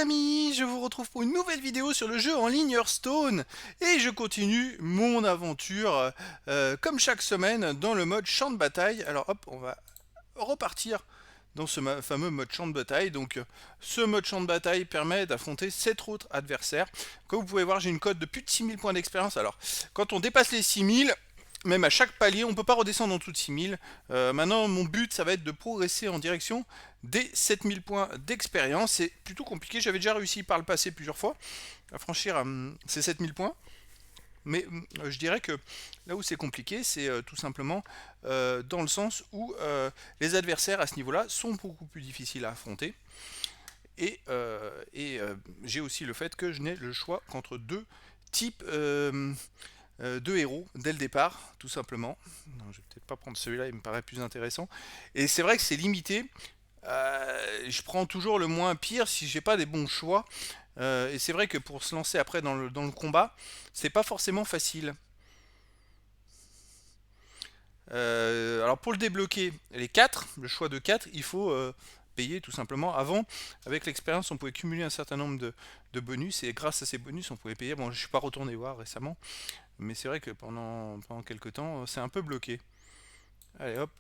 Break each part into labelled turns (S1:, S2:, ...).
S1: amis, je vous retrouve pour une nouvelle vidéo sur le jeu en ligne Hearthstone et je continue mon aventure comme chaque semaine dans le mode champ de bataille. Alors hop, on va repartir dans ce fameux mode champ de bataille. Donc ce mode champ de bataille permet d'affronter 7 autres adversaires. Comme vous pouvez voir, j'ai une cote de plus de 6000 points d'expérience. Alors quand on dépasse les 6000, même à chaque palier, on ne peut pas redescendre en dessous de 6000. Maintenant, mon but, ça va être de progresser en direction des 7000 points d'expérience. C'est plutôt compliqué. J'avais déjà réussi par le passé plusieurs fois à franchir ces 7000 points. Mais je dirais que là où c'est compliqué, c'est tout simplement dans le sens où les adversaires à ce niveau-là sont beaucoup plus difficiles à affronter. Et j'ai aussi le fait que je n'ai le choix qu'entre deux types de héros dès le départ, tout simplement. Non, je vais peut-être pas prendre celui-là, il me paraît plus intéressant. Et c'est vrai que c'est limité. Je prends toujours le moins pire si j'ai pas des bons choix. Et c'est vrai que pour se lancer après dans le combat, c'est pas forcément facile. Alors pour le débloquer, les 4, le choix de 4, il faut payer tout simplement. Avant, avec l'expérience, on pouvait cumuler un certain nombre de bonus et grâce à ces bonus, on pouvait payer. Bon, je suis pas retourné voir récemment, mais c'est vrai que pendant quelques temps, c'est un peu bloqué. Allez hop.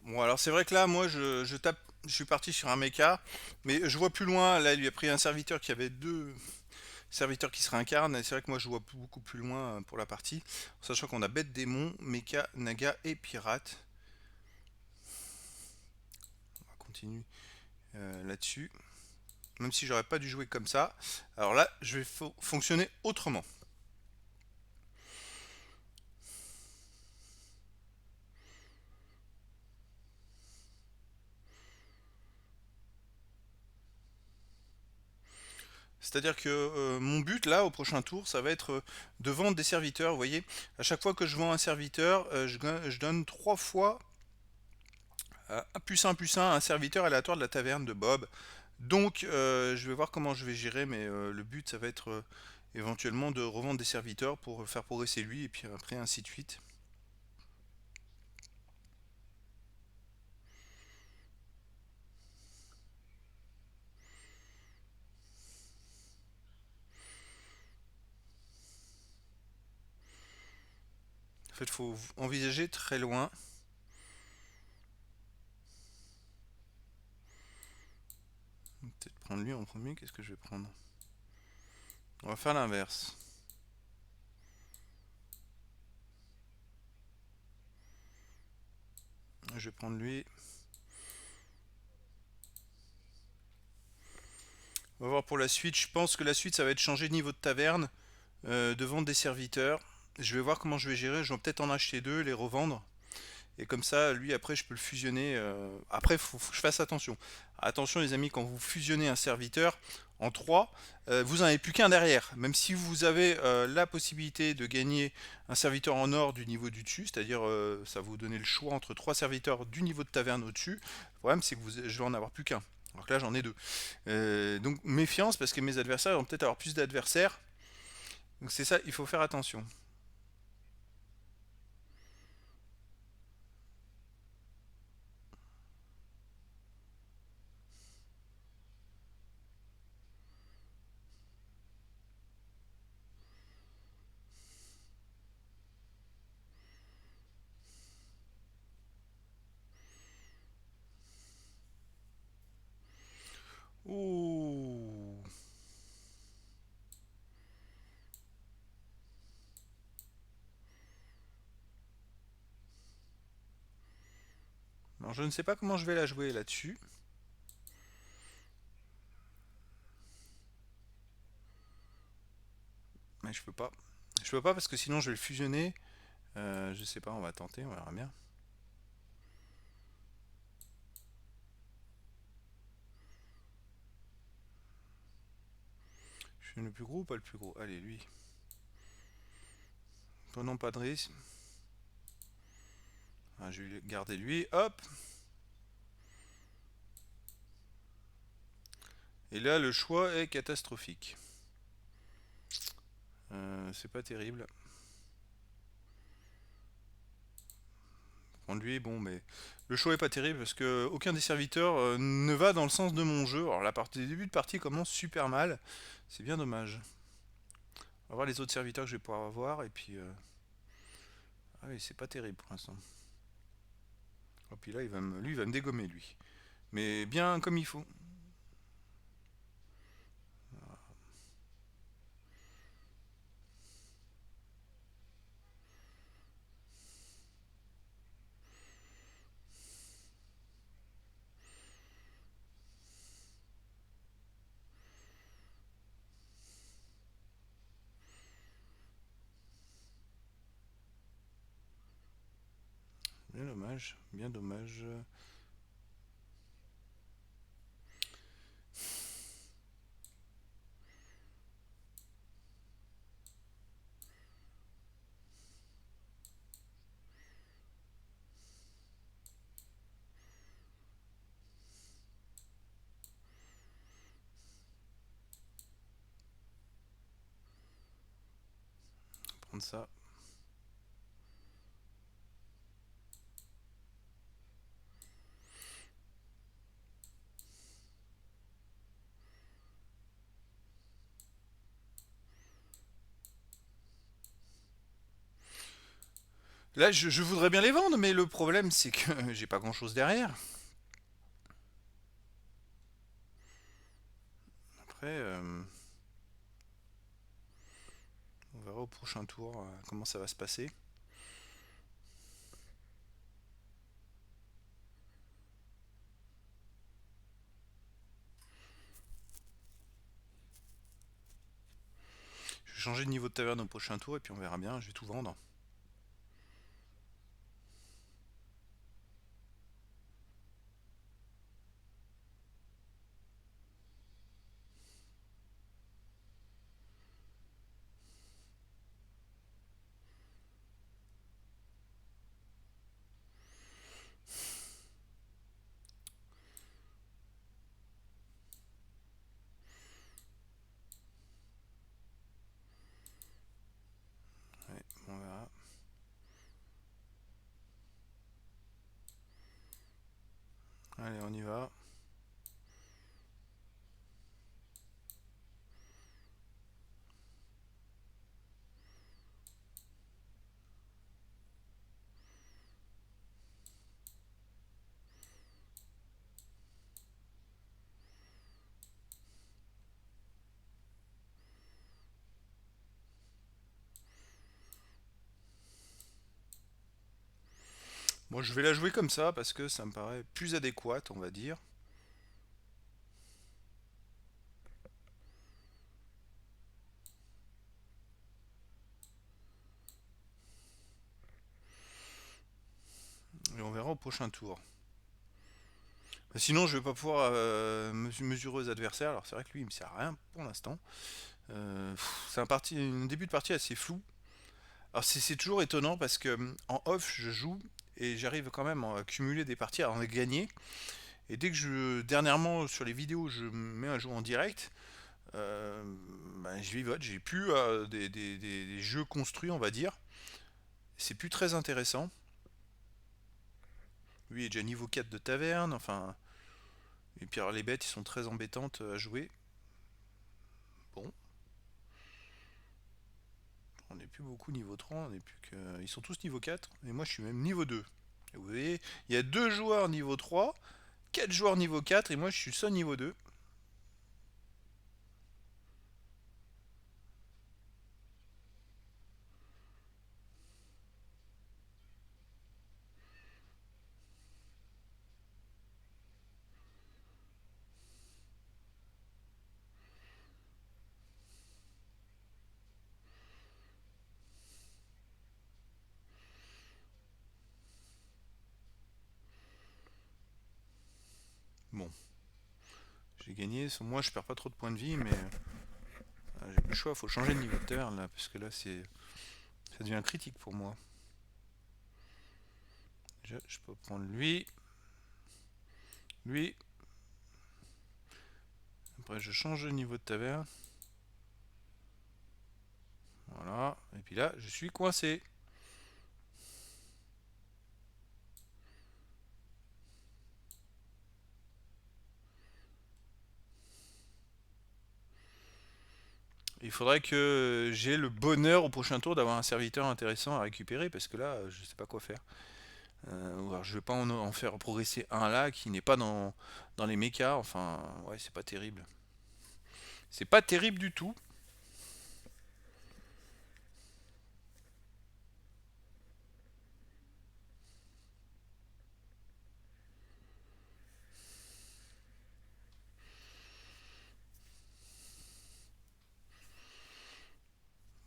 S1: Bon, alors c'est vrai que là, moi, je tape, je suis parti sur un mecha, mais je vois plus loin. Là, il lui a pris un serviteur qui avait deux serviteurs qui se réincarnent, et c'est vrai que moi, je vois beaucoup plus loin pour la partie, sachant qu'on a bête démon, mecha, naga et pirate. On va continuer là-dessus, même si j'aurais pas dû jouer comme ça. Alors là, je vais fonctionner autrement. C'est-à-dire que mon but là au prochain tour, ça va être de vendre des serviteurs. Vous voyez, à chaque fois que je vends un serviteur, je donne 3 fois plus un serviteur aléatoire de la taverne de Bob. Donc je vais voir comment je vais gérer, mais le but ça va être éventuellement de revendre des serviteurs pour faire progresser lui et puis après ainsi de suite. En fait, il faut envisager très loin. Peut-être prendre lui en premier. Qu'est-ce que je vais prendre? On va faire l'inverse. Je vais prendre lui. On va voir pour la suite. Je pense que la suite, ça va être changer de niveau de taverne, de vendre des serviteurs. Je vais voir comment je vais gérer. Je vais peut-être en acheter deux, les revendre. Et comme ça, lui, après, je peux le fusionner. Après, faut que je fasse attention. Attention, les amis, quand vous fusionnez un serviteur en 3, vous n'en avez plus qu'un derrière. Même si vous avez la possibilité de gagner un serviteur en or du niveau du dessus, c'est-à-dire ça va vous donner le choix entre 3 serviteurs du niveau de taverne au-dessus. Le problème, c'est que je vais en avoir plus qu'un. Alors que là, j'en ai deux. Donc, méfiance, parce que mes adversaires vont peut-être avoir plus d'adversaires. Donc, c'est ça, il faut faire attention. Ouh. Alors, je ne sais pas comment je vais la jouer là-dessus. Mais je peux pas. Je peux pas parce que sinon je vais le fusionner. Je sais pas, on va tenter, on verra bien. Je suis le plus gros ou pas le plus gros? Allez, lui. Prenons pas de risque. Ah, je vais garder lui. Hop. Et là, le choix est catastrophique. C'est pas terrible. Prendre lui, bon, mais le choix est pas terrible parce que aucun des serviteurs ne va dans le sens de mon jeu. Alors la partie, le début de partie commence super mal. C'est bien dommage. On va voir les autres serviteurs que je vais pouvoir avoir et puis. Ah oui, c'est pas terrible pour l'instant. Et puis là, lui, il va me dégommer lui. Mais bien comme il faut. Bien dommage, bien dommage. Prendre ça. Là, je voudrais bien les vendre, mais le problème, c'est que j'ai pas grand chose derrière. Après, on verra au prochain tour comment ça va se passer. Je vais changer de niveau de taverne au prochain tour et puis on verra bien, je vais tout vendre. Ouais, on verra. Allez, on y va. Bon, je vais la jouer comme ça parce que ça me paraît plus adéquat, on va dire. Et on verra au prochain tour. Sinon, je vais pas pouvoir mesurer aux adversaires. Alors, c'est vrai que lui, il me sert à rien pour l'instant. C'est un début de partie assez flou. Alors, c'est toujours étonnant parce que en off, je joue et j'arrive quand même à cumuler des parties, à en gagner. Et dès que dernièrement, sur les vidéos, je mets un jeu en direct, euh, ben, je vivote. J'ai plus des jeux construits, on va dire. C'est plus très intéressant. Lui est déjà niveau 4 de taverne, enfin. Et puis alors les bêtes, ils sont très embêtantes à jouer. Bon, on n'est plus beaucoup niveau 3, on est plus que. Ils sont tous niveau 4, et moi je suis même niveau 2. Et vous voyez, il y a 2 joueurs niveau 3, 4 joueurs niveau 4, et moi je suis seul niveau 2. bon. J'ai gagné, sans moi je perds pas trop de points de vie, mais j'ai plus le choix, faut changer de niveau de taverne là, parce que là ça devient critique pour moi. Déjà, je peux prendre lui, lui. Après je change de niveau de taverne. Voilà, et puis là je suis coincé. Il faudrait que j'ai le bonheur au prochain tour d'avoir un serviteur intéressant à récupérer, parce que là je sais pas quoi faire. Alors, je vais pas en faire progresser un là qui n'est pas dans les mechas, enfin ouais c'est pas terrible. C'est pas terrible du tout.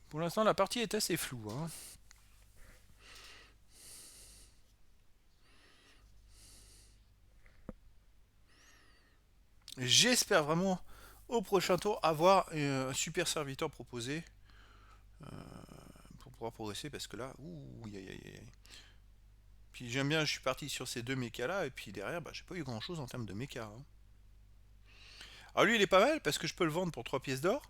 S1: Pour l'instant la partie est assez floue, hein. J'espère vraiment au prochain tour avoir un super serviteur proposé pour pouvoir progresser, parce que là, ouh, aïe, aïe, aïe. Puis j'aime bien, je suis parti sur ces deux mechas là, et puis derrière, bah, j'ai pas eu grand chose en termes de mecha, hein. Alors lui, il est pas mal parce que je peux le vendre pour 3 pièces d'or.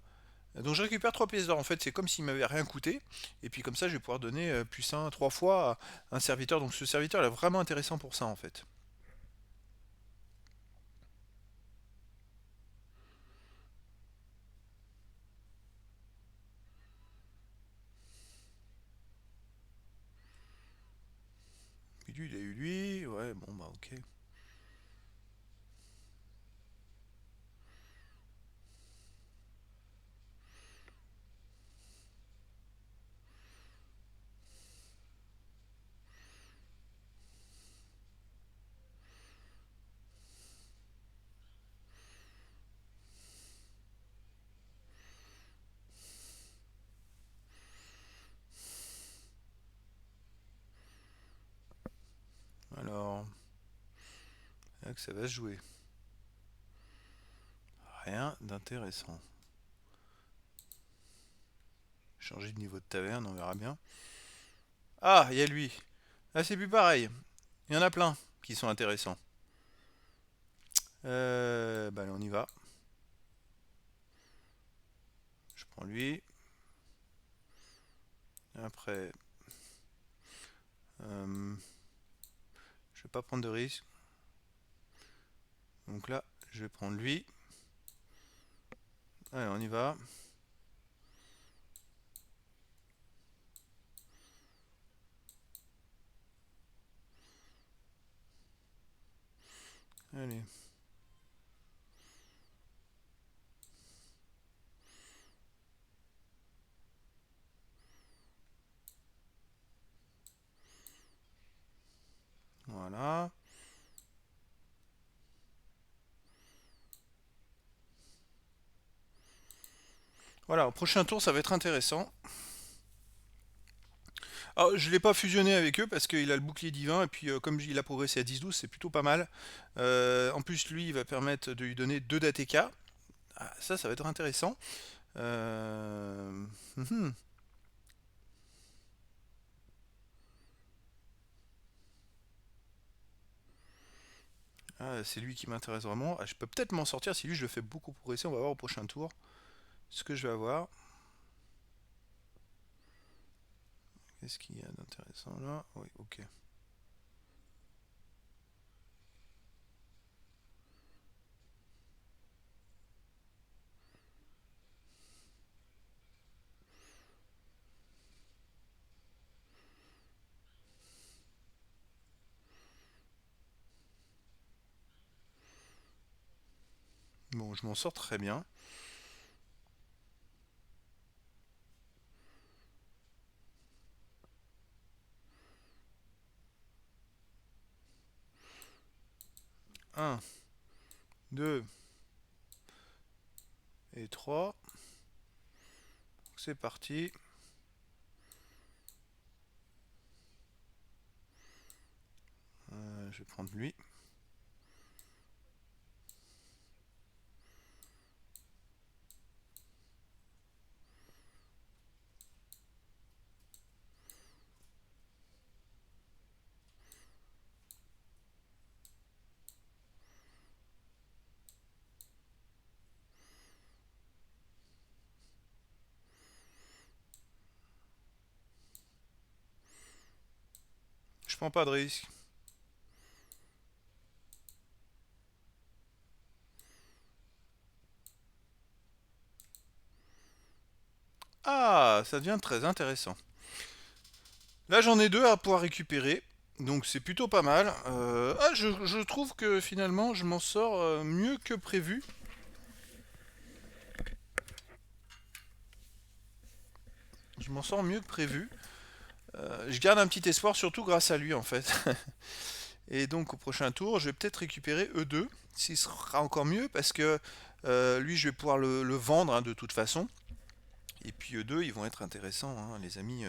S1: Donc je récupère 3 pièces d'or. En fait, c'est comme s'il m'avait rien coûté. Et puis comme ça, je vais pouvoir donner plus 1 3 fois à un serviteur. Donc ce serviteur il est vraiment intéressant pour ça en fait. Puis lui, il a eu lui. Ouais, bon bah ok. Alors, là que ça va se jouer. Rien d'intéressant. Changer de niveau de taverne, on verra bien. Ah, il y a lui. Là, c'est plus pareil. Il y en a plein qui sont intéressants. Bah, allez, on y va. Je prends lui. Après, je vais pas prendre de risque. Donc là, je vais prendre lui. Allez, on y va. Allez. Voilà. Voilà, au prochain tour, ça va être intéressant. Alors, je ne l'ai pas fusionné avec eux parce qu'il a le bouclier divin et puis comme il a progressé à 10-12, c'est plutôt pas mal. En plus, lui, il va permettre de lui donner 2 d'ATK. Ah, ça va être intéressant. Mhm. Ah, c'est lui qui m'intéresse vraiment. Ah, je peux peut-être m'en sortir si lui, je le fais beaucoup progresser. On va voir au prochain tour ce que je vais avoir. Qu'est-ce qu'il y a d'intéressant là? Oui, ok. Bon, je m'en sors très bien. Un, 2 et 3. C'est parti. Je vais prendre lui. je prends pas de risque. Ah, ça devient très intéressant. Là, j'en ai deux à pouvoir récupérer. Donc c'est plutôt pas mal. Je trouve que finalement, je m'en sors mieux que prévu. Je m'en sors mieux que prévu. Je garde un petit espoir, surtout grâce à lui, en fait. Et donc, au prochain tour, je vais peut-être récupérer E2. S'il sera encore mieux, parce que lui, je vais pouvoir le vendre hein, de toute façon. Et puis E2, ils vont être intéressants, hein, les amis.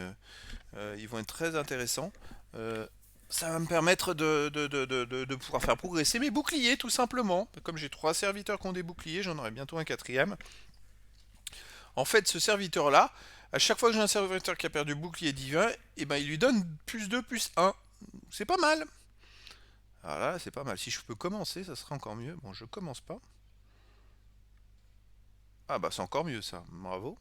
S1: Ils vont être très intéressants. Euh, Ça va me permettre de pouvoir faire progresser mes boucliers, tout simplement. Comme j'ai trois serviteurs qui ont des boucliers, j'en aurai bientôt un quatrième. En fait, ce serviteur-là, à chaque fois que j'ai un serviteur qui a perdu bouclier divin, et ben, il lui donne plus 2, plus un. C'est pas mal. Alors là, c'est pas mal. Si je peux commencer, ça serait encore mieux. Bon, je commence pas. Ah bah c'est encore mieux ça. Bravo.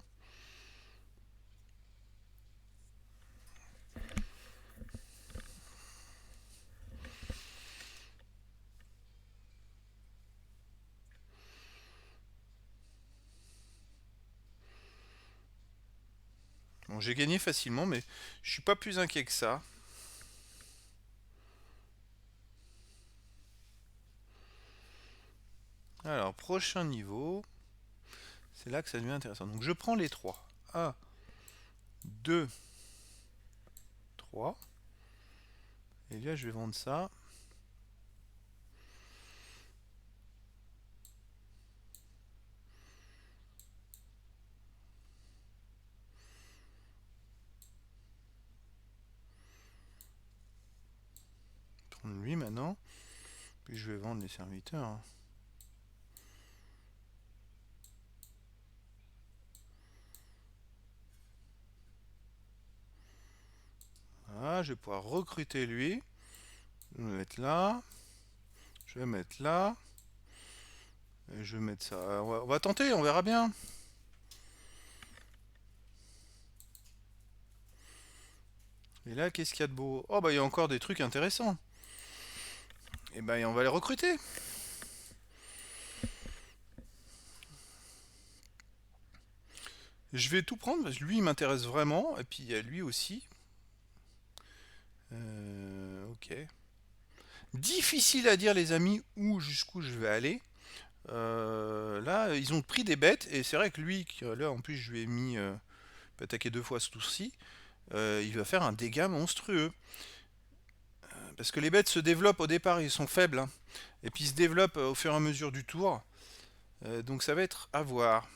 S1: Bon, j'ai gagné facilement, mais je suis pas plus inquiet que ça. Alors, prochain niveau. C'est là que ça devient intéressant. Donc je prends les trois. Un, 2, 3. Et là, je vais vendre ça. Prendre lui maintenant. Puis je vais vendre les serviteurs. Voilà, je vais pouvoir recruter lui. Je vais mettre là. Je vais mettre là. Et je vais mettre ça. On va tenter, on verra bien. Et là, qu'est-ce qu'il y a de beau? Oh, bah, il y a encore des trucs intéressants. Et ben, on va les recruter. Je vais tout prendre parce que lui, il m'intéresse vraiment. Et puis, il y a lui aussi. Ok. Difficile à dire, les amis, où jusqu'où je vais aller. Là, ils ont pris des bêtes. Et c'est vrai que lui, là, en plus, je lui ai mis. Peut attaquer deux fois ce tour-ci. Il va faire un dégât monstrueux. Parce que les bêtes se développent au départ, ils sont faibles. Hein. Et puis ils se développent au fur et à mesure du tour. Donc ça va être à voir.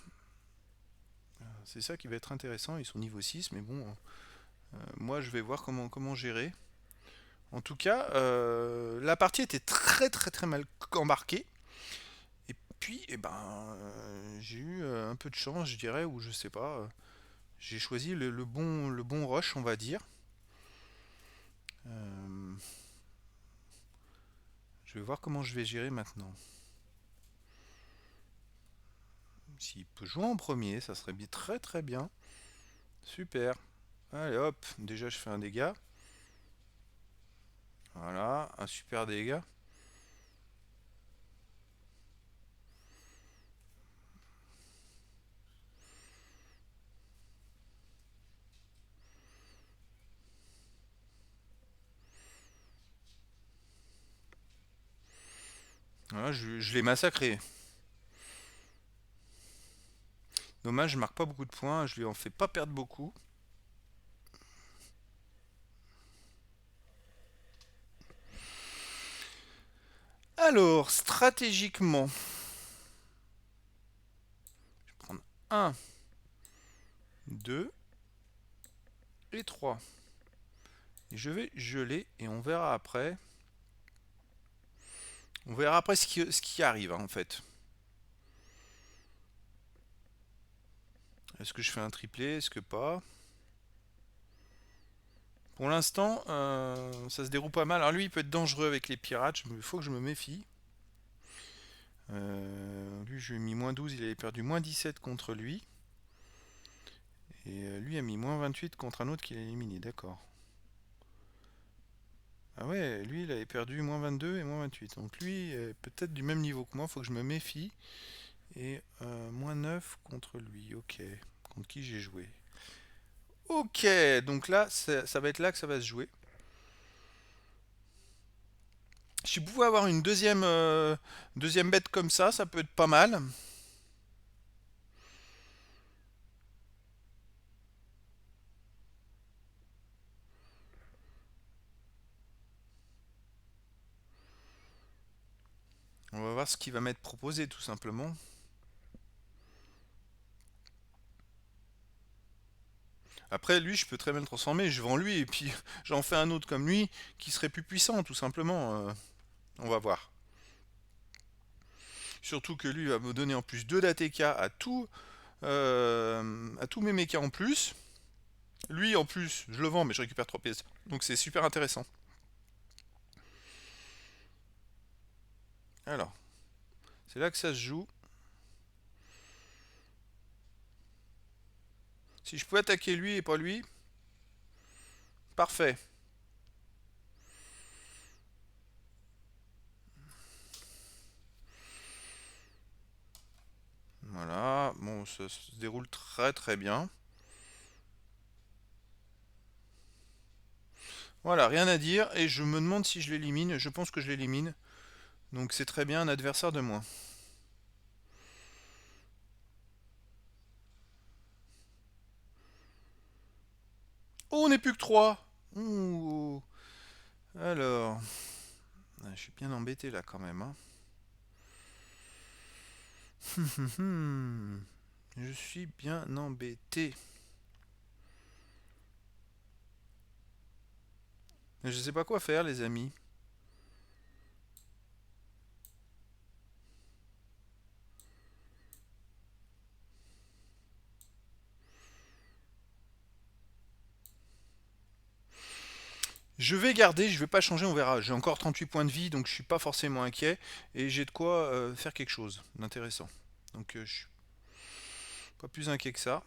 S1: C'est ça qui va être intéressant. Ils sont niveau 6, mais bon, moi je vais voir comment gérer. En tout cas, la partie était très très très mal embarquée. Et puis, eh ben, j'ai eu un peu de chance, je dirais, ou je sais pas. J'ai choisi le bon rush, on va dire. Euh, je vais voir comment je vais gérer maintenant. S'il peut jouer en premier, ça serait bien, très très bien. Super. Allez hop, déjà je fais un dégât. Voilà, un super dégât. Voilà, je l'ai massacré. Dommage, je marque pas beaucoup de points, je lui en fais pas perdre beaucoup. Alors, stratégiquement, je vais prendre un, 2 et 3. Et je vais geler et on verra après. On verra après ce qui arrive hein, en fait. Est-ce que je fais un triplé? Est-ce que pas? Pour l'instant, ça se déroule pas mal. Alors lui, il peut être dangereux avec les pirates. Il faut que je me méfie. Lui, je lui ai mis moins 12. Il avait perdu moins 17 contre lui. Et lui a mis moins 28 contre un autre qu'il a éliminé. D'accord. Ah ouais, lui il avait perdu moins 22 et moins 28. Donc lui est peut-être du même niveau que moi, faut que je me méfie. Et moins 9 contre lui, ok. Contre qui j'ai joué. Ok, donc là, ça va être là que ça va se jouer. Si je pouvais avoir une deuxième bête comme ça peut être pas mal. On va voir ce qui va m'être proposé tout simplement. Après, lui, je peux très bien le transformer, je vends lui, et puis j'en fais un autre comme lui, qui serait plus puissant, tout simplement. On va voir. Surtout que lui va me donner en plus 2 d'ATK à tous mes mechas en plus. Lui, en plus, je le vends, mais je récupère 3 pièces. Donc c'est super intéressant. Alors, c'est là que ça se joue. Si je pouvais attaquer lui et pas lui, parfait. Voilà, bon, ça se déroule très très bien. Voilà, rien à dire, et je me demande si je l'élimine, je pense que je l'élimine. Donc c'est très bien, un adversaire de moins. Oh, on n'est plus que 3. Ouh. Alors, je suis bien embêté là quand même, hein. Je suis bien embêté. Je sais pas quoi faire, les amis. Je vais garder, je vais pas changer, on verra. J'ai encore 38 points de vie, donc je suis pas forcément inquiet. Et j'ai de quoi faire quelque chose d'intéressant. Donc je suis pas plus inquiet que ça.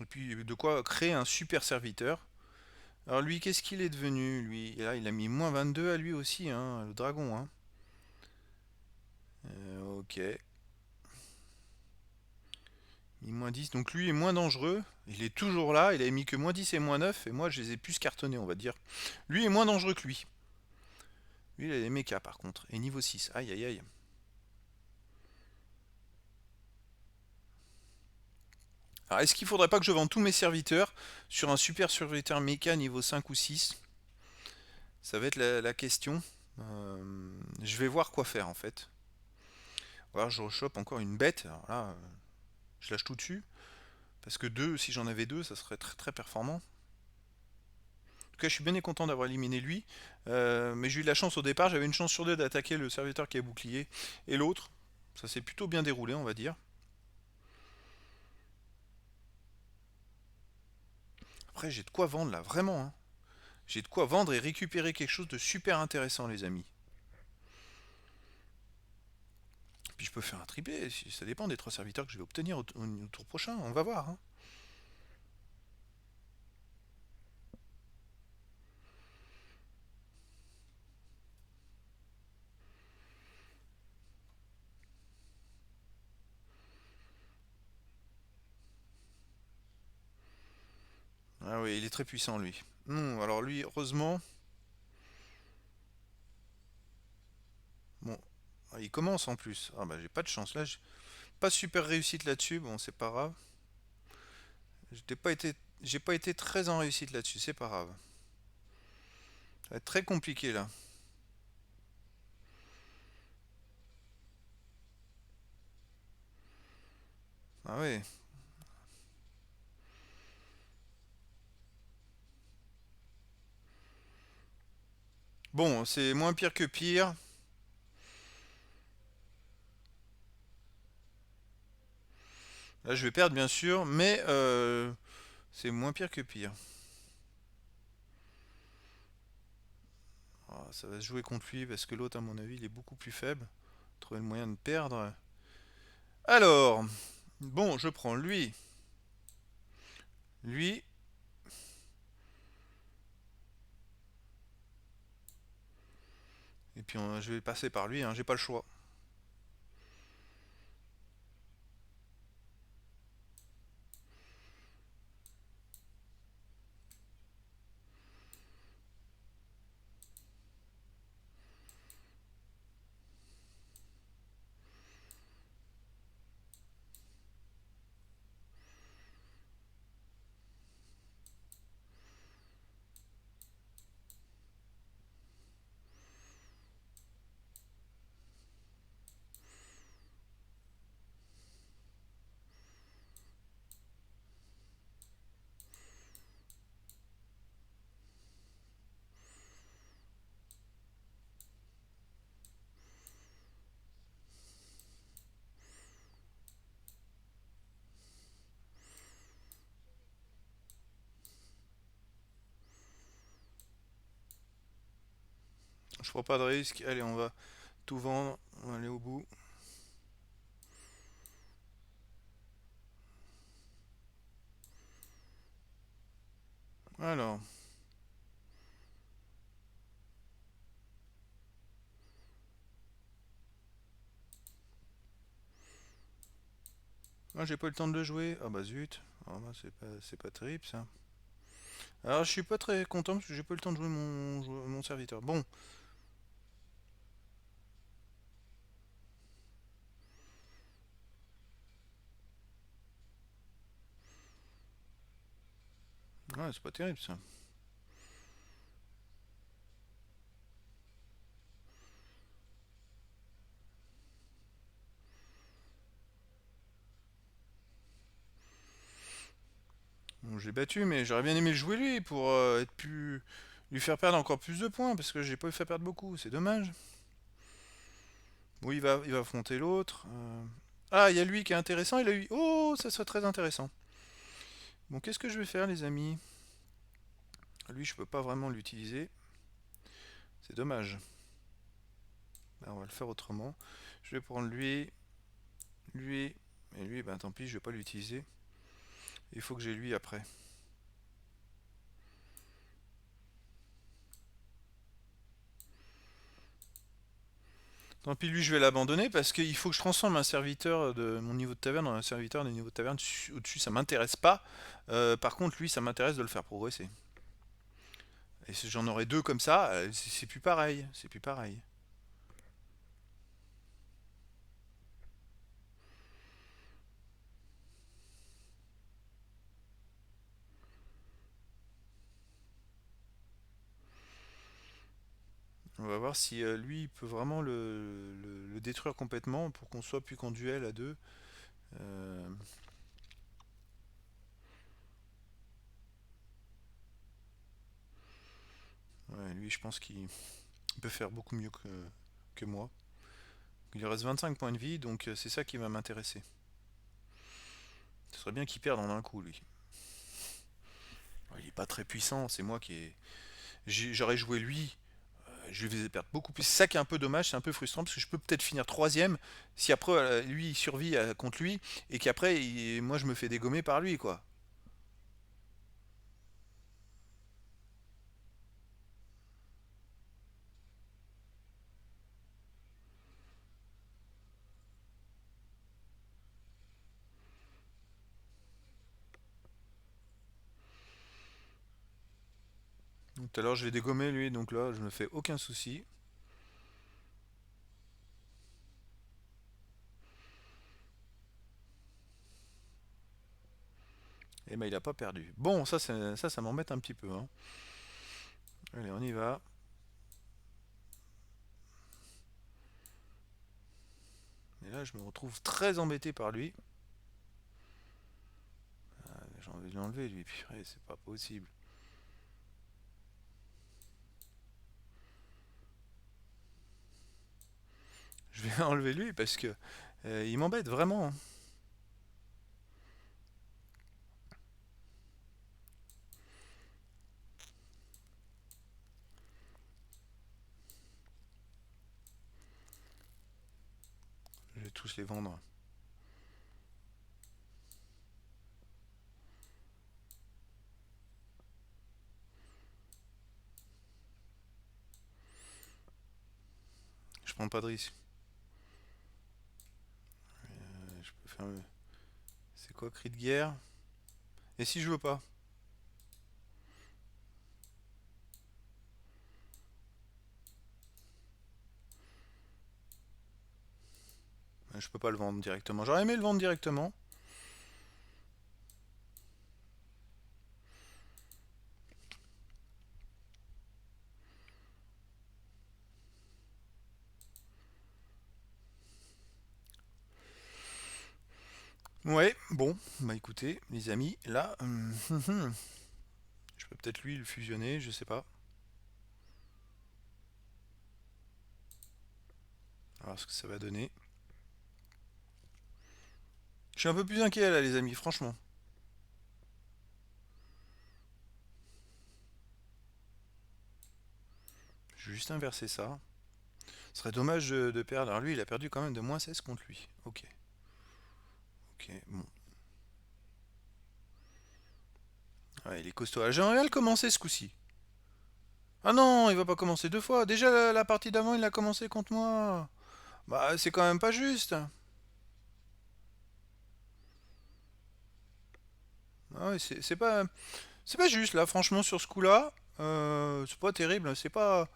S1: Et puis de quoi créer un super serviteur. Alors lui, qu'est-ce qu'il est devenu, lui? Et là, il a mis moins 22 à lui aussi, hein, le dragon, hein. Ok. Mis moins 10. Donc lui est moins dangereux. Il est toujours là. Il avait mis que moins 10 et moins 9. Et moi, je les ai plus cartonnés, on va dire. Lui est moins dangereux que lui. Lui, il a des mechas par contre. Et niveau 6. Aïe, aïe, aïe. Alors, est-ce qu'il faudrait pas que je vende tous mes serviteurs sur un super serviteur méca niveau 5 ou 6? Ça va être la question. Je vais voir quoi faire en fait. Ou alors je rechoppe encore une bête. Alors là, je lâche tout dessus. Parce que deux, si j'en avais deux, ça serait très très performant. En tout cas, je suis bien content d'avoir éliminé lui. Mais j'ai eu de la chance au départ. J'avais une chance sur deux d'attaquer le serviteur qui a bouclier. Et l'autre, ça s'est plutôt bien déroulé, on va dire. Après, j'ai de quoi vendre là, vraiment, hein. J'ai de quoi vendre et récupérer quelque chose de super intéressant, les amis. Puis je peux faire un triplé, ça dépend des trois serviteurs que je vais obtenir au tour prochain, on va voir, hein. Ah oui, il est très puissant lui. Alors lui, heureusement, bon, il commence en plus. Ah bah j'ai pas de chance là, j'ai pas super réussite là-dessus, bon c'est pas grave. J'ai pas été, j'ai pas été très en réussite là-dessus, c'est pas grave. Ça va être très compliqué là. Ah ouais. Bon, c'est moins pire que pire. Là je vais perdre bien sûr, mais c'est moins pire que pire. Ah, ça va se jouer contre lui parce que l'autre à mon avis il est beaucoup plus faible. Trouver le moyen de perdre. Alors, bon, je prends lui, lui. puis je vais passer par lui, hein, j'ai pas le choix. Je prends pas de risque. Allez, on va tout vendre. On va aller au bout. Alors, moi j'ai pas eu le temps de le jouer. Ah bah zut. Ah bah, c'est pas terrible ça. Alors je suis pas très content parce que j'ai pas eu le temps de jouer mon serviteur. Bon, ouais, c'est pas terrible ça. Bon, je l'ai battu, mais j'aurais bien aimé le jouer lui pour être plus, lui faire perdre encore plus de points parce que j'ai pas eu fait perdre beaucoup. C'est dommage. Bon, il va affronter l'autre. Ah, il y a lui qui est intéressant. Il a eu. Oh, ça serait très intéressant. Bon, qu'est-ce que je vais faire, les amis? Lui, je peux pas vraiment l'utiliser. C'est dommage. Ben, on va le faire autrement. Je vais prendre lui, lui, et lui, ben tant pis, je vais pas l'utiliser. Il faut que j'ai lui après. Tant pis, lui, je vais l'abandonner parce qu'il faut que je transforme un serviteur de mon niveau de taverne en un serviteur de niveau de taverne au-dessus. Ça m'intéresse pas. Par contre, lui, ça m'intéresse de le faire progresser. Et si j'en aurais deux comme ça, c'est plus pareil. C'est plus pareil. On va voir si lui, il peut vraiment le détruire complètement pour qu'on soit plus qu'en duel à deux. Euh, ouais, lui, je pense qu'il peut faire beaucoup mieux que moi. Il lui reste 25 points de vie, donc c'est ça qui va m'intéresser. Ce serait bien qu'il perde en un coup, lui. Il est pas très puissant, c'est moi qui ai. J'aurais joué lui, je lui faisais perdre beaucoup plus. C'est ça qui est un peu dommage, c'est un peu frustrant parce que je peux peut-être finir troisième si après lui il survit contre lui et qu'après moi je me fais dégommer par lui quoi. Donc tout à l'heure je l'ai dégommé lui, donc là je me fais aucun souci. Et ben il a pas perdu. Bon ça m'embête un petit peu. Hein. Allez on y va. Et là je me retrouve très embêté par lui. J'ai envie de l'enlever lui, puis c'est pas possible. Je vais enlever lui parce que il m'embête vraiment. Hein. Je vais tous les vendre. prends pas de risque. Je peux faire le... C'est quoi, cri de guerre? Et si je veux pas? Je peux pas le vendre directement. J'aurais aimé le vendre directement. Ouais, bon, bah écoutez, les amis, là, je peux peut-être lui le fusionner, je sais pas. On va voir ce que ça va donner. Je suis un peu plus inquiet là, les amis, franchement. Je vais juste inverser ça. Ce serait dommage de perdre. Alors lui, il a perdu quand même de -16 contre lui. Ok, ok, bon. Ouais, il est costaud. Ah, j'aimerais bien le commencer ce coup-ci. Ah non, il va pas commencer deux fois. Déjà, la partie d'avant, il a commencé contre moi. Bah, c'est quand même pas juste. Ah ouais, c'est pas juste là, franchement, sur ce coup-là. C'est pas terrible. C'est pas.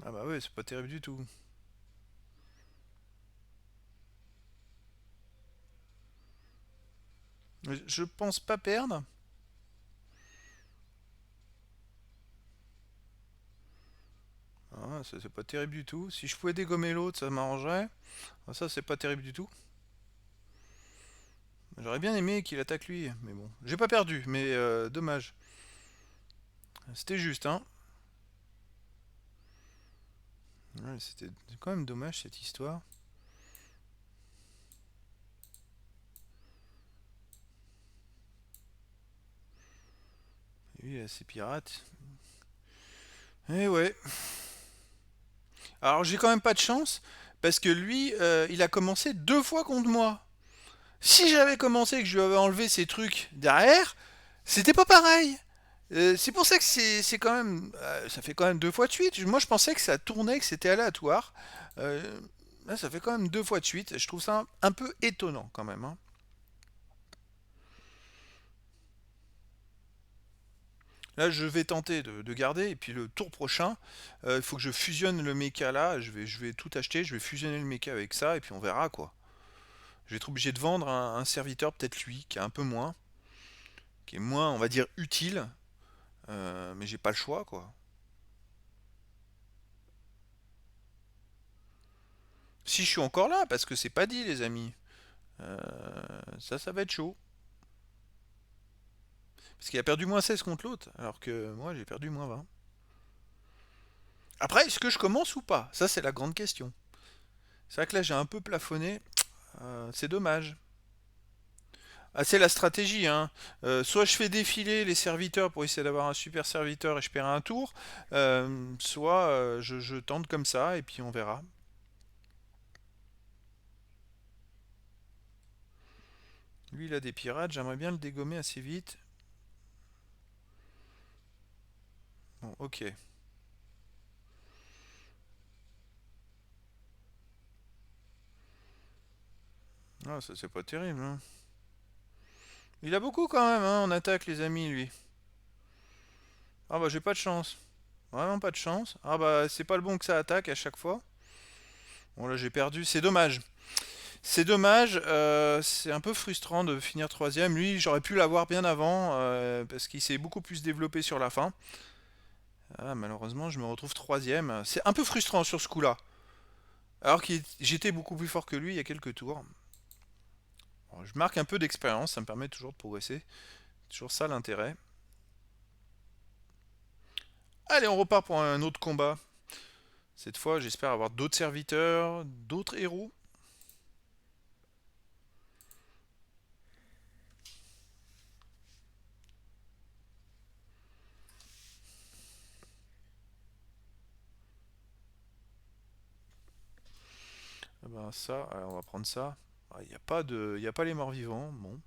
S1: Ah bah ouais, c'est pas terrible du tout. Je pense pas perdre. Ah, ça c'est pas terrible du tout. Si je pouvais dégommer l'autre, ça m'arrangerait. Ah, ça c'est pas terrible du tout. J'aurais bien aimé qu'il attaque lui, mais bon. J'ai pas perdu, mais dommage. C'était juste, hein. Ouais, c'était quand même dommage cette histoire. Et lui, il a ses pirates. Et ouais. Alors j'ai quand même pas de chance, parce que lui, il a commencé deux fois contre moi. Si j'avais commencé et que je lui avais enlevé ses trucs derrière, c'était pas pareil. C'est pour ça que c'est quand même. Ça fait quand même deux fois de suite. Moi je pensais que ça tournait, que c'était aléatoire. Euh, Là ça fait quand même deux fois de suite. Je trouve ça un peu étonnant quand même, hein. Là je vais tenter de garder. Et puis le tour prochain, il faut que je fusionne le mecha là. Je vais tout acheter. Je vais fusionner le mecha avec ça. Et puis on verra quoi. Je vais être obligé de vendre un serviteur, peut-être lui, qui est un peu moins. Qui est moins, on va dire, utile. Mais j'ai pas le choix quoi. Si je suis encore là, parce que c'est pas dit, les amis. Euh, ça va être chaud. Parce qu'il a perdu -16 contre l'autre, alors que moi j'ai perdu -20. Après, est-ce que je commence ou pas? Ça, c'est la grande question. C'est vrai que là j'ai un peu plafonné. C'est dommage. Ah, c'est la stratégie, hein. Soit je fais défiler les serviteurs pour essayer d'avoir un super serviteur et je perds un tour, soit je tente comme ça et puis on verra. Lui, il a des pirates, j'aimerais bien le dégommer assez vite. Bon, ok. Ah, ça c'est pas terrible, hein. Il a beaucoup quand même, hein, en attaque, les amis, lui. Ah bah j'ai pas de chance. Vraiment pas de chance. Ah bah c'est pas le bon que ça attaque à chaque fois. Bon là j'ai perdu, c'est dommage. C'est dommage, c'est un peu frustrant de finir troisième. Lui j'aurais pu l'avoir bien avant, parce qu'il s'est beaucoup plus développé sur la fin. Ah, malheureusement je me retrouve troisième. C'est un peu frustrant sur ce coup-là. Alors que j'étais beaucoup plus fort que lui il y a quelques tours. Bon, je marque un peu d'expérience, ça me permet toujours de progresser. Toujours ça l'intérêt. Allez, on repart pour un autre combat. Cette fois, j'espère avoir d'autres serviteurs, d'autres héros. Ah ben ça, alors on va prendre ça. Il n'y a pas de, il a pas les morts vivants. Bon.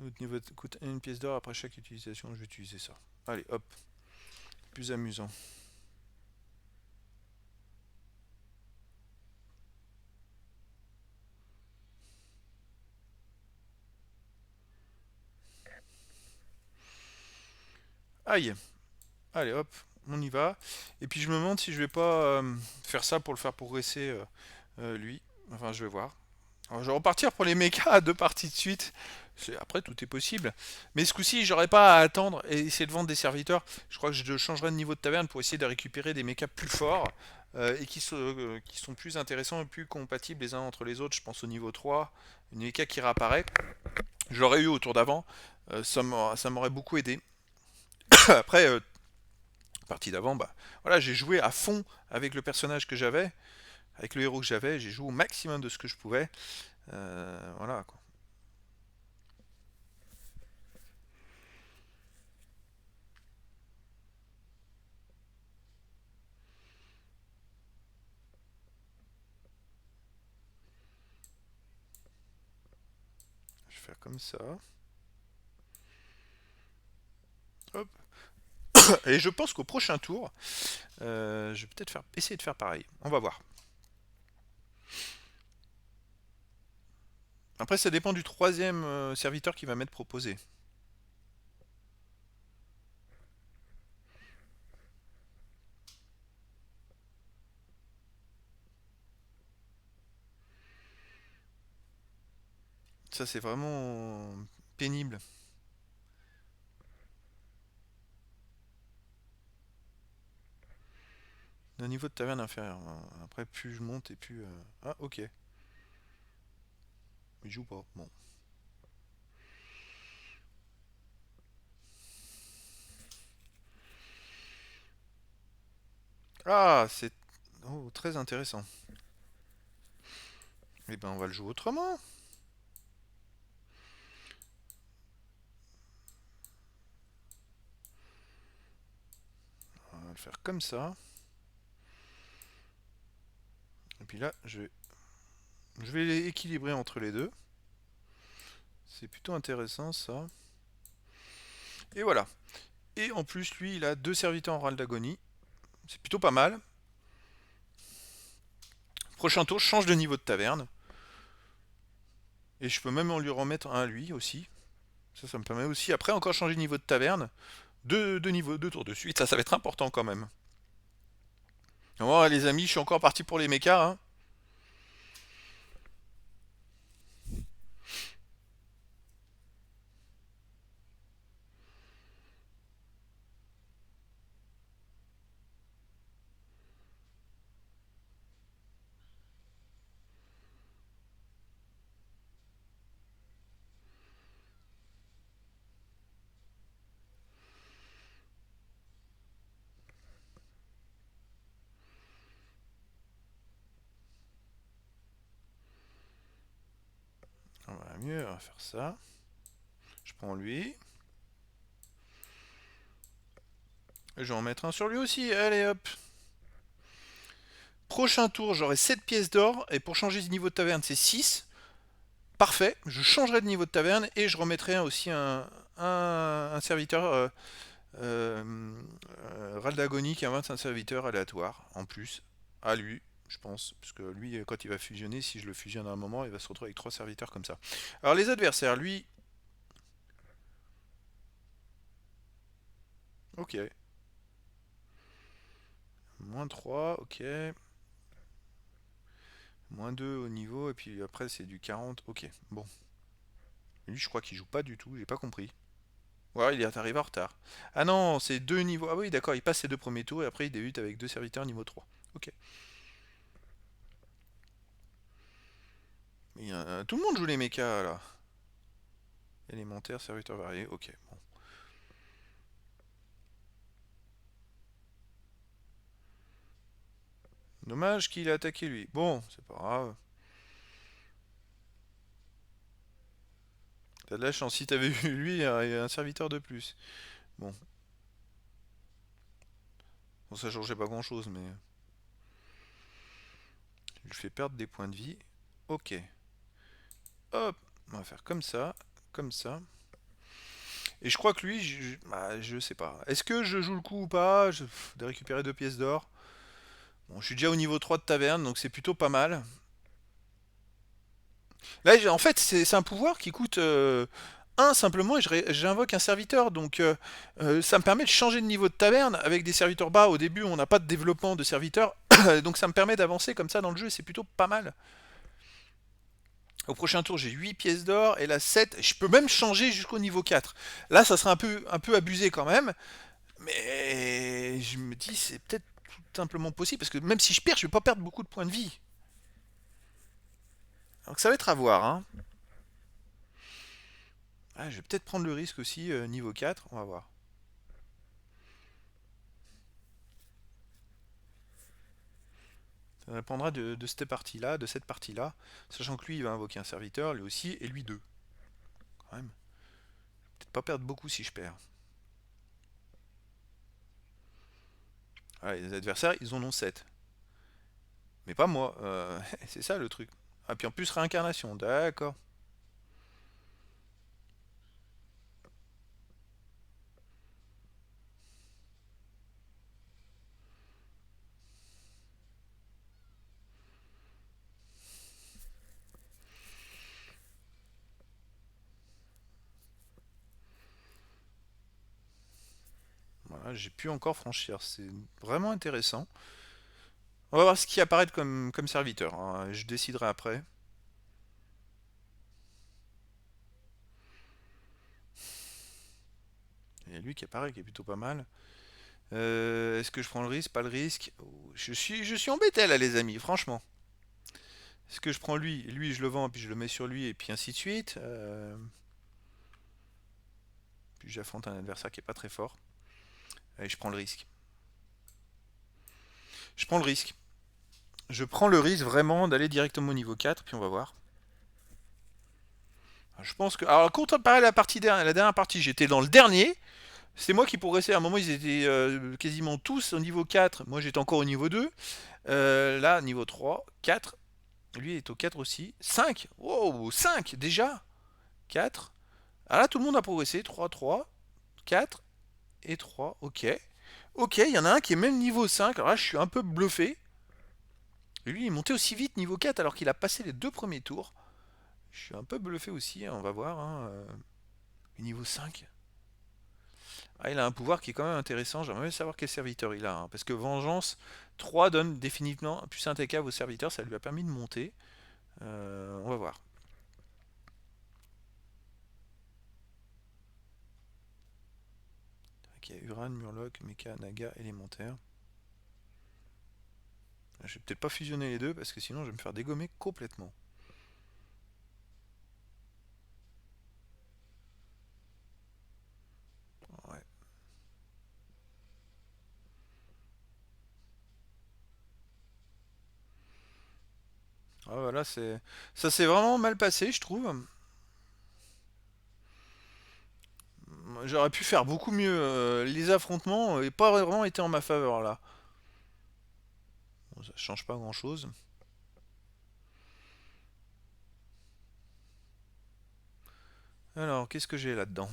S1: Notre niveau coûte une pièce d'or après chaque utilisation. Je vais utiliser ça. Allez, hop. Plus amusant. Aïe. Allez, hop. On y va. Et puis je me demande si je vais pas faire ça pour le faire progresser lui. Enfin, je vais voir. Alors, je vais repartir pour les mechas à deux parties de suite. Après, tout est possible. Mais ce coup-ci, j'aurais pas à attendre et essayer de vendre des serviteurs. Je crois que je changerai de niveau de taverne pour essayer de récupérer des mechas plus forts et qui sont plus intéressants et plus compatibles les uns entre les autres. Je pense au niveau 3, une mecha qui réapparaît. Je l'aurais eu au tour d'avant. Ça m'aurait beaucoup aidé. Après, partie d'avant, bah voilà, j'ai joué à fond avec le personnage que j'avais, avec le héros que j'avais. J'ai joué au maximum de ce que je pouvais. Voilà quoi. Je vais faire comme ça. Hop. Et je pense qu'au prochain tour, je vais peut-être essayer de faire pareil. On va voir. Après, ça dépend du troisième serviteur qui va m'être proposé. Ça, c'est vraiment pénible. Le niveau de taverne inférieur. Après, plus je monte et plus... Ah, ok. Il joue pas. Bon. Ah, c'est... Oh, très intéressant. Eh ben, on va le jouer autrement. On va le faire comme ça. Et puis là, je vais les équilibrer entre les deux. C'est plutôt intéressant, ça. Et voilà. Et en plus, lui, il a deux serviteurs en râle d'agonie. C'est plutôt pas mal. Prochain tour, je change de niveau de taverne. Et je peux même en lui remettre un à lui aussi. Ça me permet aussi, après, encore changer de niveau de taverne. Deux niveaux, deux tours de suite. Ça va être important quand même. Bon, les amis, je suis encore parti pour les mechas. Hein. On va mieux, on va faire ça. Je prends lui. Et je vais en mettre un sur lui aussi. Allez hop. Prochain tour, j'aurai 7 pièces d'or. Et pour changer de niveau de taverne, c'est 6. Parfait. Je changerai de niveau de taverne et je remettrai aussi un serviteur Raldagonie qui invente un serviteur aléatoire en plus à lui. Je pense, parce que lui, quand il va fusionner, si je le fusionne à un moment, il va se retrouver avec trois serviteurs comme ça. Alors les adversaires, lui, ok. Moins 3, ok. Moins 2 au niveau, et puis après c'est du 40, ok. Bon. Lui, je crois qu'il joue pas du tout, j'ai pas compris. Ouais, il est arrivé en retard. Ah non, c'est deux niveaux. Ah oui, d'accord, il passe ses deux premiers tours et après il débute avec deux serviteurs niveau 3. Ok. Mais, tout le monde joue les mechas là. Élémentaire, serviteur varié, ok. Bon. Dommage qu'il ait attaqué lui. Bon, c'est pas grave. T'as de la chance. Si t'avais eu lui, il y a un serviteur de plus. Bon. Bon, ça changeait pas grand chose, mais. Je lui fais perdre des points de vie. Ok. Hop. On va faire comme ça. Comme ça. Et je crois que lui, je sais pas. Est-ce que je joue le coup ou pas de récupérer 2 pièces d'or. Bon, je suis déjà au niveau 3 de taverne, donc c'est plutôt pas mal. Là, en fait, c'est un pouvoir qui coûte 1 simplement, et j'invoque un serviteur. Donc, ça me permet de changer de niveau de taverne avec des serviteurs bas. Au début, on n'a pas de développement de serviteurs. Donc, ça me permet d'avancer comme ça dans le jeu, et c'est plutôt pas mal. Au prochain tour, j'ai 8 pièces d'or, et là 7. Je peux même changer jusqu'au niveau 4. Là, ça serait un peu abusé quand même. Mais je me dis, c'est peut-être tout simplement possible. Parce que même si je perds, je vais pas perdre beaucoup de points de vie. Donc, ça va être à voir, hein. Ah, je vais peut-être prendre le risque aussi, niveau 4, on va voir. Ça dépendra de cette partie-là, sachant que lui, il va invoquer un serviteur, lui aussi, et lui deux. Quand même. Peut-être pas perdre beaucoup si je perds. Ah, les adversaires, ils en ont 7. Mais pas moi. C'est ça le truc. Ah, puis en plus, réincarnation, d'accord. Voilà, j'ai pu encore franchir. C'est vraiment intéressant. On va voir ce qui apparaît comme serviteur, hein. Je déciderai après. Il y a lui qui apparaît, qui est plutôt pas mal. Est-ce que je prends le risque? Pas le risque. Oh, je suis embêté là, les amis, franchement. Est-ce que je prends lui? Lui, je le vends, puis je le mets sur lui, et puis ainsi de suite. Puis j'affronte un adversaire qui est pas très fort. Allez, je prends le risque. Je prends le risque. Je prends le risque vraiment d'aller directement au niveau 4, puis on va voir. Je pense que. Alors, comparé à la dernière partie, j'étais dans le dernier. C'est moi qui progressais. À un moment, ils étaient quasiment tous au niveau 4. Moi, j'étais encore au niveau 2. Là, niveau 3, 4. Lui est au 4 aussi. 5. Wow, 5 déjà. 4. Ah là, tout le monde a progressé. 3, 3, 4 et 3. Ok. Ok, il y en a un qui est même niveau 5. Alors là, je suis un peu bluffé. Lui, il est monté aussi vite niveau 4 alors qu'il a passé les 2 premiers tours. Je suis un peu bluffé aussi, hein, on va voir, hein. Niveau 5. Ah, il a un pouvoir qui est quand même intéressant. J'aimerais bien savoir quel serviteur il a, hein, parce que Vengeance 3 donne définitivement un plus impeccable au serviteur. Ça lui a permis de monter. On va voir. Ok, Uran, Murloc, Mecha, Naga, élémentaire. Je vais peut-être pas fusionner les deux parce que sinon je vais me faire dégommer complètement. Ouais. Ah, voilà, ça s'est vraiment mal passé, je trouve. J'aurais pu faire beaucoup mieux. Les affrontements n'ont pas vraiment été en ma faveur là. Bon, ça change pas grand-chose. Alors, qu'est-ce que j'ai là-dedans?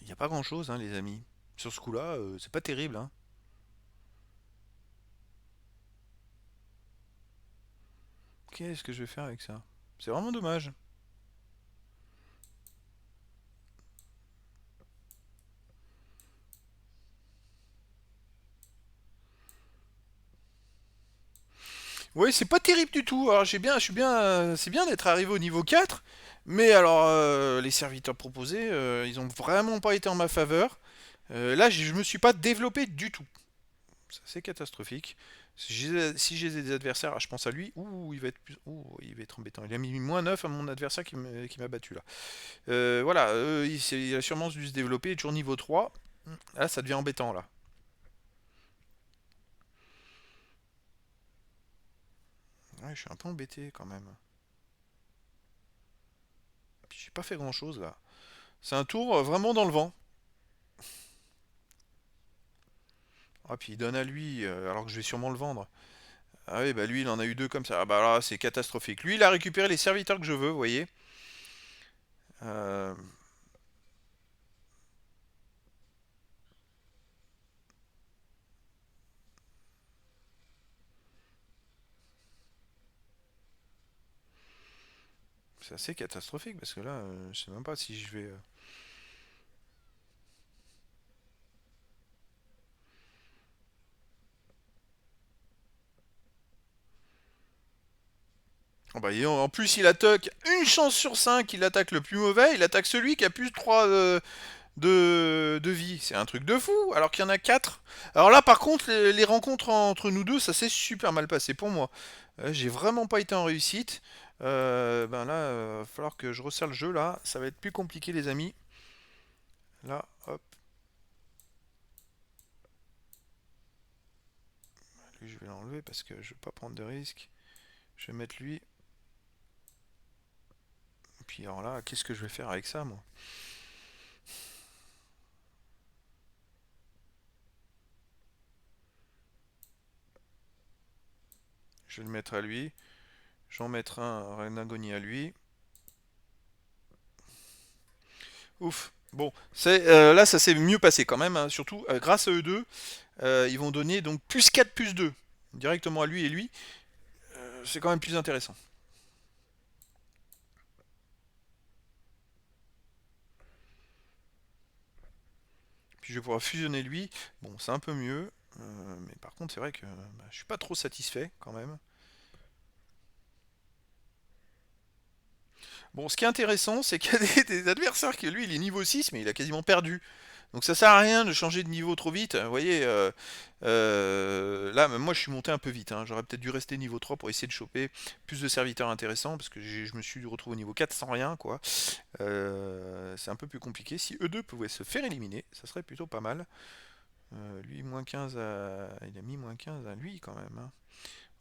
S1: Il n'y a pas grand-chose, hein, les amis. Sur ce coup-là, c'est pas terrible, hein. Qu'est-ce que je vais faire avec ça? C'est vraiment dommage. Oui, c'est pas terrible du tout. Alors, je suis bien, c'est bien d'être arrivé au niveau 4, mais alors, les serviteurs proposés, ils ont vraiment pas été en ma faveur. Là, je me suis pas développé du tout. Ça, c'est catastrophique. Si j'ai des adversaires, ah, je pense à lui, ouh, il va être embêtant. Il a mis -9 à mon adversaire qui m'a battu là. Voilà, il a sûrement dû se développer, il est toujours niveau 3. Là, ça devient embêtant, là. Ouais, je suis un peu embêté, quand même. Puis j'ai pas fait grand-chose, là. C'est un tour vraiment dans le vent. Ah, puis il donne à lui, alors que je vais sûrement le vendre. Ah oui, bah lui, il en a eu deux comme ça. Ah bah là, c'est catastrophique. Lui, il a récupéré les serviteurs que je veux, vous voyez. Euh, c'est assez catastrophique, parce que là, je sais même pas si je vais... Oh bah, en plus, il attaque une chance sur 5, il attaque le plus mauvais, il attaque celui qui a plus 3 de vie. C'est un truc de fou, alors qu'il y en a 4. Alors là, par contre, les rencontres entre nous deux, ça s'est super mal passé pour moi. J'ai vraiment pas été en réussite. Ben là, va falloir que je resserre le jeu là. Ça va être plus compliqué, les amis. Là, hop. Lui, je vais l'enlever parce que je veux pas prendre de risques. Je vais mettre lui. Et puis alors là, qu'est-ce que je vais faire avec ça, moi? Je vais le mettre à lui. J'en mettrai un Renagonie à lui. Ouf. Bon, là ça s'est mieux passé quand même, hein. Surtout grâce à eux deux, ils vont donner donc plus 4 plus 2 directement à lui et lui. C'est quand même plus intéressant. Puis je vais pouvoir fusionner lui. Bon, c'est un peu mieux. Mais par contre, c'est vrai que bah, je suis pas trop satisfait quand même. Bon, ce qui est intéressant, c'est qu'il y a des adversaires que lui, il est niveau 6 mais il a quasiment perdu. Donc ça sert à rien de changer de niveau trop vite. Vous voyez, là, même moi, je suis monté un peu vite, hein. J'aurais peut-être dû rester niveau 3 pour essayer de choper plus de serviteurs intéressants, parce que je me suis retrouvé au niveau 4 sans rien, quoi. C'est un peu plus compliqué. Si eux deux pouvaient se faire éliminer, ça serait plutôt pas mal. Lui, moins 15 à... Il a mis moins 15 à lui, quand même, hein.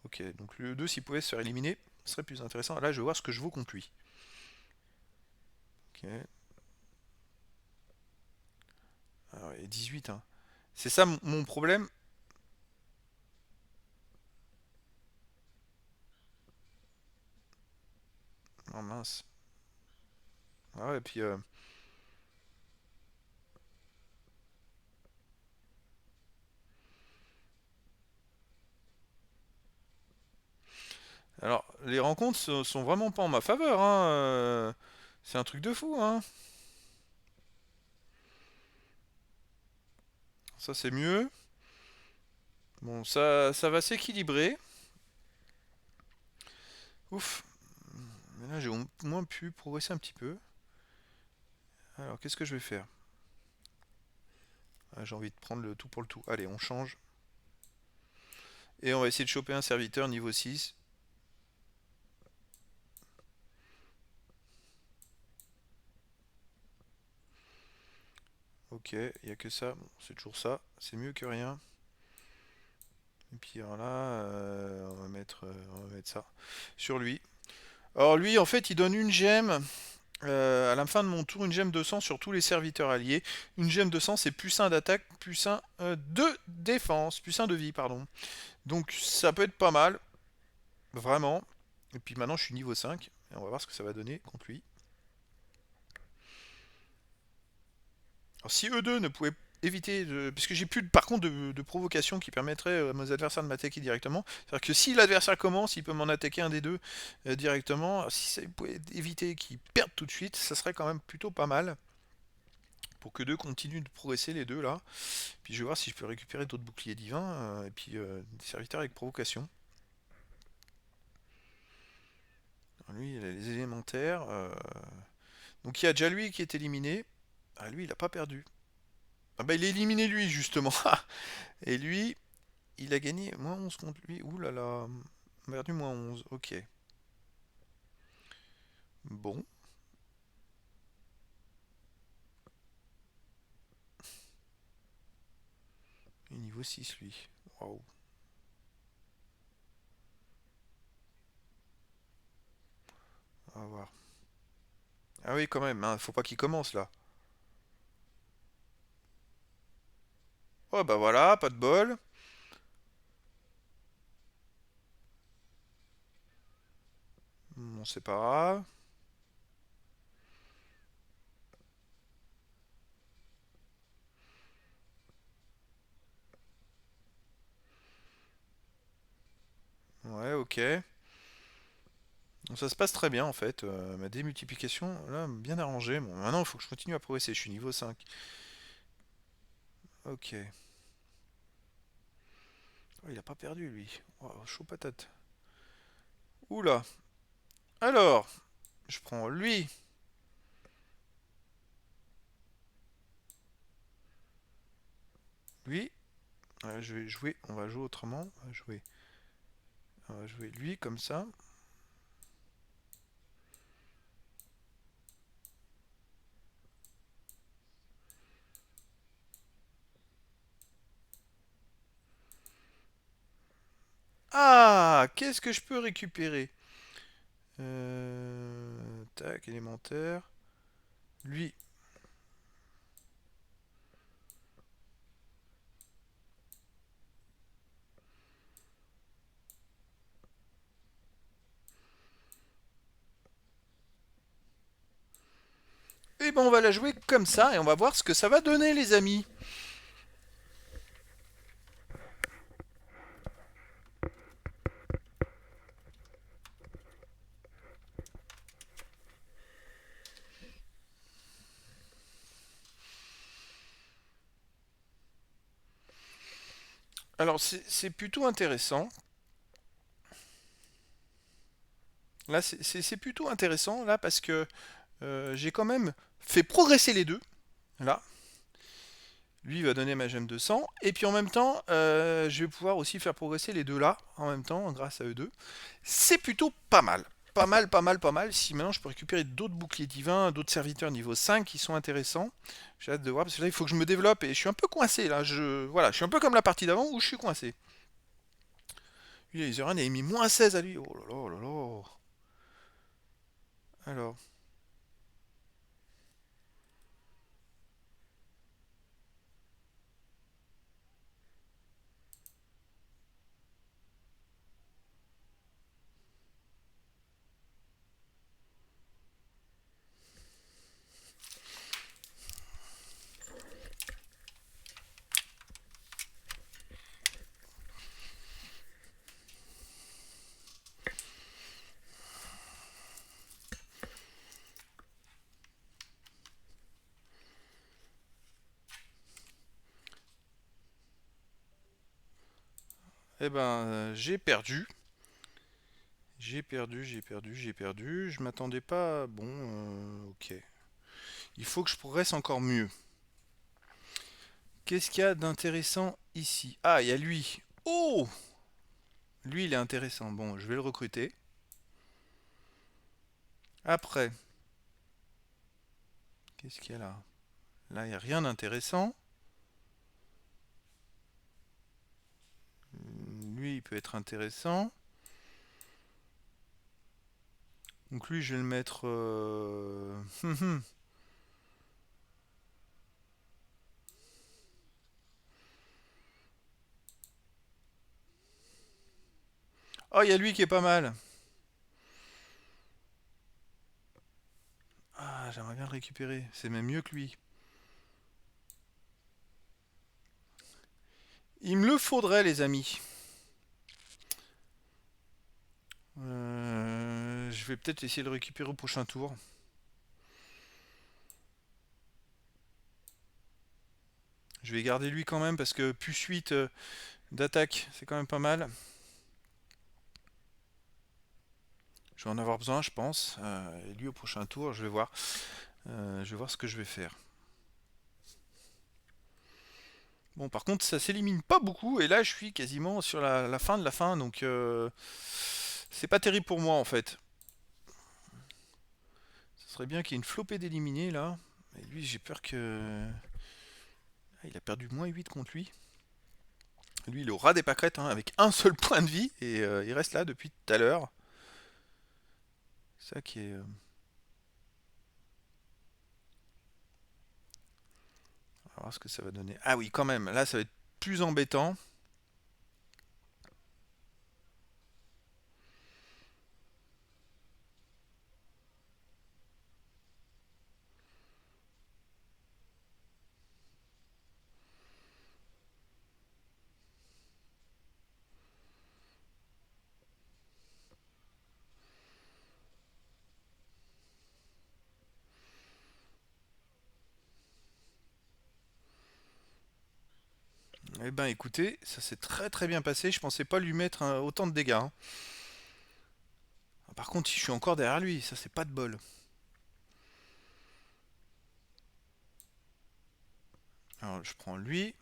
S1: Ok, donc le 2, s'il pouvait se faire éliminer, ce serait plus intéressant. Là, je vais voir ce que je vaux contre lui. Ok. Alors, il y a 18, hein. C'est ça mon problème. Oh mince. Ah ouais, et puis... alors, les rencontres sont vraiment pas en ma faveur, hein. C'est un truc de fou, hein. Ça, c'est mieux. Bon, ça va s'équilibrer. Ouf. Mais là, j'ai au moins pu progresser un petit peu. Alors, qu'est-ce que je vais faire? Ah, j'ai envie de prendre le tout pour le tout. Allez, on change. Et on va essayer de choper un serviteur niveau 6. Ok, il n'y a que ça. Bon, c'est toujours ça. C'est mieux que rien. Et puis alors là, on va mettre ça sur lui. Alors lui, en fait, il donne une gemme. À la fin de mon tour, une gemme de sang sur tous les serviteurs alliés. Une gemme de sang, c'est plus un d'attaque, plus un de défense, plus un de vie, pardon. Donc ça peut être pas mal, vraiment. Et puis maintenant, je suis niveau 5. Et on va voir ce que ça va donner contre lui. Alors si eux deux ne pouvaient éviter de... Parce que j'ai plus, par contre, de provocation qui permettrait à mes adversaires de m'attaquer directement. C'est-à-dire que si l'adversaire commence, il peut m'en attaquer un des deux directement. Alors, si ça pouvait éviter qu'ils perdent tout de suite, ça serait quand même plutôt pas mal. Pour que deux continuent de progresser les deux là. Puis je vais voir si je peux récupérer d'autres boucliers divins et puis des serviteurs avec provocation. Alors, lui, il a les élémentaires. Donc il y a déjà lui qui est éliminé. Ah, lui, il a pas perdu. Ah bah il a éliminé lui justement. Et lui, il a gagné moins 11 contre lui. Ouh là là. Il a perdu moins 11. Ok. Bon. niveau 6 lui. Waouh. On va voir. Ah oui, quand même, hein, faut pas qu'il commence là. Oh bah voilà, pas de bol. Bon, c'est pas grave. Ouais, ok. Donc, ça se passe très bien en fait. Ma démultiplication, là, bien arrangée. Bon, maintenant, il faut que je continue à progresser. Je suis niveau 5. Ok. Oh, il a pas perdu lui. Oh, chaud patate. Oula. Alors, je prends lui. Lui. Je vais jouer. On va jouer autrement. On va jouer lui comme ça. Ah, qu'est-ce que je peux récupérer? Tac, élémentaire. Lui. Et ben on va la jouer comme ça et on va voir ce que ça va donner les amis. Alors c'est plutôt intéressant. Là c'est plutôt intéressant là parce que j'ai quand même fait progresser les deux. Là, lui va donner ma gemme de sang et puis en même temps je vais pouvoir aussi faire progresser les deux là en même temps grâce à eux deux. C'est plutôt pas mal. Pas mal, pas mal, pas mal. Si maintenant je peux récupérer d'autres boucliers divins, d'autres serviteurs niveau 5 qui sont intéressants. J'ai hâte de voir parce que là il faut que je me développe et je suis un peu coincé là. Voilà, je suis un peu comme la partie d'avant où je suis coincé. Lui, Laserun il a mis moins 16 à lui. Oh là là, oh là là. Alors. Eh ben, j'ai perdu. J'ai perdu, j'ai perdu, j'ai perdu. Je m'attendais pas. Bon, ok. Il faut que je progresse encore mieux. Qu'est-ce qu'il y a d'intéressant ici? Ah, il y a lui. Oh! Lui, il est intéressant. Bon, je vais le recruter. Après, qu'est-ce qu'il y a là? Là, il n'y a rien d'intéressant. Lui, il peut être intéressant. Donc lui, je vais le mettre... Oh, il y a lui qui est pas mal. Ah, j'aimerais bien le récupérer. C'est même mieux que lui. Il me le faudrait, les amis. Je vais peut-être essayer de le récupérer au prochain tour. Je vais garder lui quand même parce que plus 8 d'attaque, c'est quand même pas mal. Je vais en avoir besoin, je pense. Et lui au prochain tour, je vais voir. Je vais voir ce que je vais faire. Bon, par contre, ça s'élimine pas beaucoup. Et là, je suis quasiment sur la fin de la fin. Donc, c'est pas terrible pour moi en fait. Ce serait bien qu'il y ait une flopée d'éliminés là. Et lui, j'ai peur que. Ah, il a perdu moins 8 contre lui. Lui, il est au ras des pâquerettes, hein, avec un seul point de vie, et il reste là depuis tout à l'heure. Ça qui est... On va voir ce que ça va donner. Ah oui, quand même, là, ça va être plus embêtant. Eh ben écoutez, ça s'est très très bien passé. Je pensais pas lui mettre autant de dégâts, hein. Par contre, je suis encore derrière lui. Ça, c'est pas de bol. Alors, je prends lui.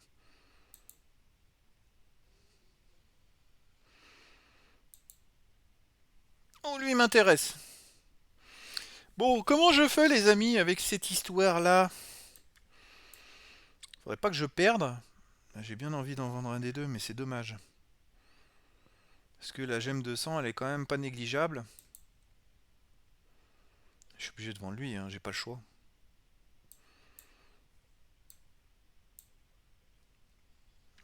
S1: Oh, lui m'intéresse. Bon, comment je fais, les amis, avec cette histoire-là? Faudrait pas que je perde. J'ai bien envie d'en vendre un des deux, mais c'est dommage. Parce que la gemme de sang, elle est quand même pas négligeable. Je suis obligé de vendre lui, hein, j'ai pas le choix.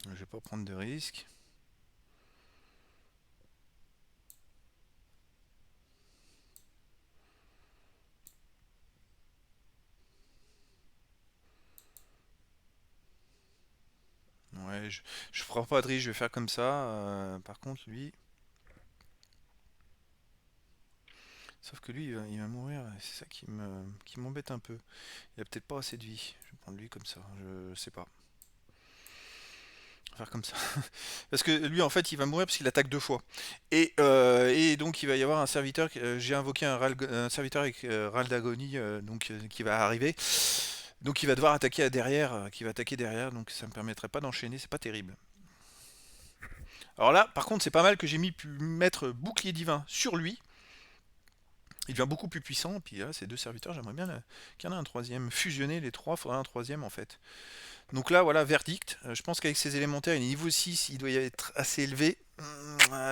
S1: Je vais pas prendre de risques. Ouais, je ferai pas de risque, je vais faire comme ça. Par contre, lui... Sauf que lui, il va mourir, et c'est ça qui m'embête un peu. Il a peut-être pas assez de vie. Je vais prendre lui comme ça, je sais pas. Faire comme ça. Parce que lui, en fait, il va mourir parce qu'il attaque deux fois. Et donc, il va y avoir un serviteur. J'ai invoqué un serviteur avec râle d'agonie qui va arriver. Donc, il va devoir attaquer à derrière. Qui va attaquer derrière. Donc, ça me permettrait pas d'enchaîner. C'est pas terrible. Alors là, par contre, c'est pas mal que j'ai pu mettre bouclier divin sur lui. Il devient beaucoup plus puissant. Puis là, ces deux serviteurs, j'aimerais bien qu'il y en ait un troisième. Fusionner les trois, il faudrait un troisième en fait. Donc là, voilà, verdict. Je pense qu'avec ces élémentaires, il est niveau 6, il doit y être assez élevé.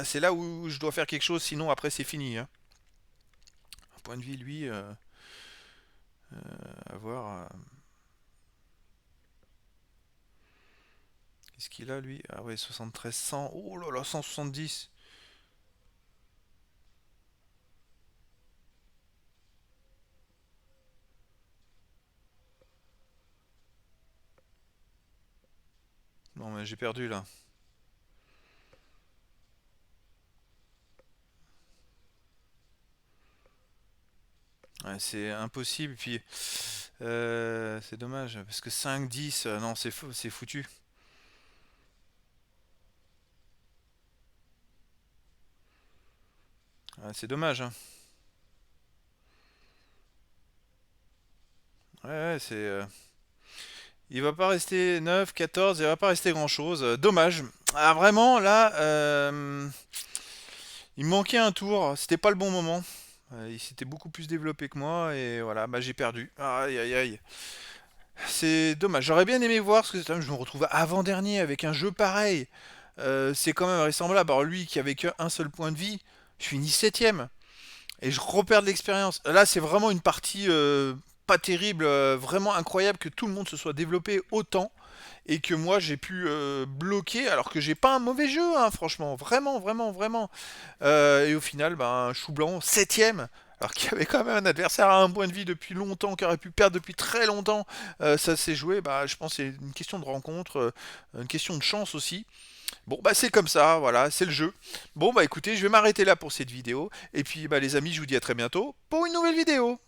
S1: C'est là où je dois faire quelque chose, sinon après c'est fini, hein. Un point de vie, lui, à voir. Qu'est-ce qu'il a, lui? Ah ouais, 73, 100. Oh là là, 170. Non, mais j'ai perdu là. Ouais, c'est impossible, puis c'est dommage, parce que 5, 10, non, c'est foutu. Ouais, c'est dommage, hein. Ouais, ouais, c'est... il va pas rester 9, 14, il va pas rester grand-chose. Dommage. Ah, vraiment, là, il me manquait un tour. C'était pas le bon moment. Il s'était beaucoup plus développé que moi et voilà, bah j'ai perdu. Aïe aïe aïe. C'est dommage. J'aurais bien aimé voir ce que je me retrouve avant-dernier avec un jeu pareil. C'est quand même vraisemblable. Alors lui qui avait qu'un seul point de vie, je finis septième et je repère de l'expérience. Là, c'est vraiment une partie pas terrible, vraiment incroyable que tout le monde se soit développé autant et que moi j'ai pu bloquer alors que j'ai pas un mauvais jeu, hein, franchement, vraiment, vraiment, vraiment. Et au final, ben, Chou Blanc, septième. Alors qu'il y avait quand même un adversaire à un point de vie depuis longtemps, qui aurait pu perdre depuis très longtemps. Ça s'est joué, bah, je pense que c'est une question de rencontre, une question de chance aussi. Bon, bah c'est comme ça, voilà, c'est le jeu. Bon, bah écoutez, je vais m'arrêter là pour cette vidéo. Et puis, bah les amis, je vous dis à très bientôt pour une nouvelle vidéo.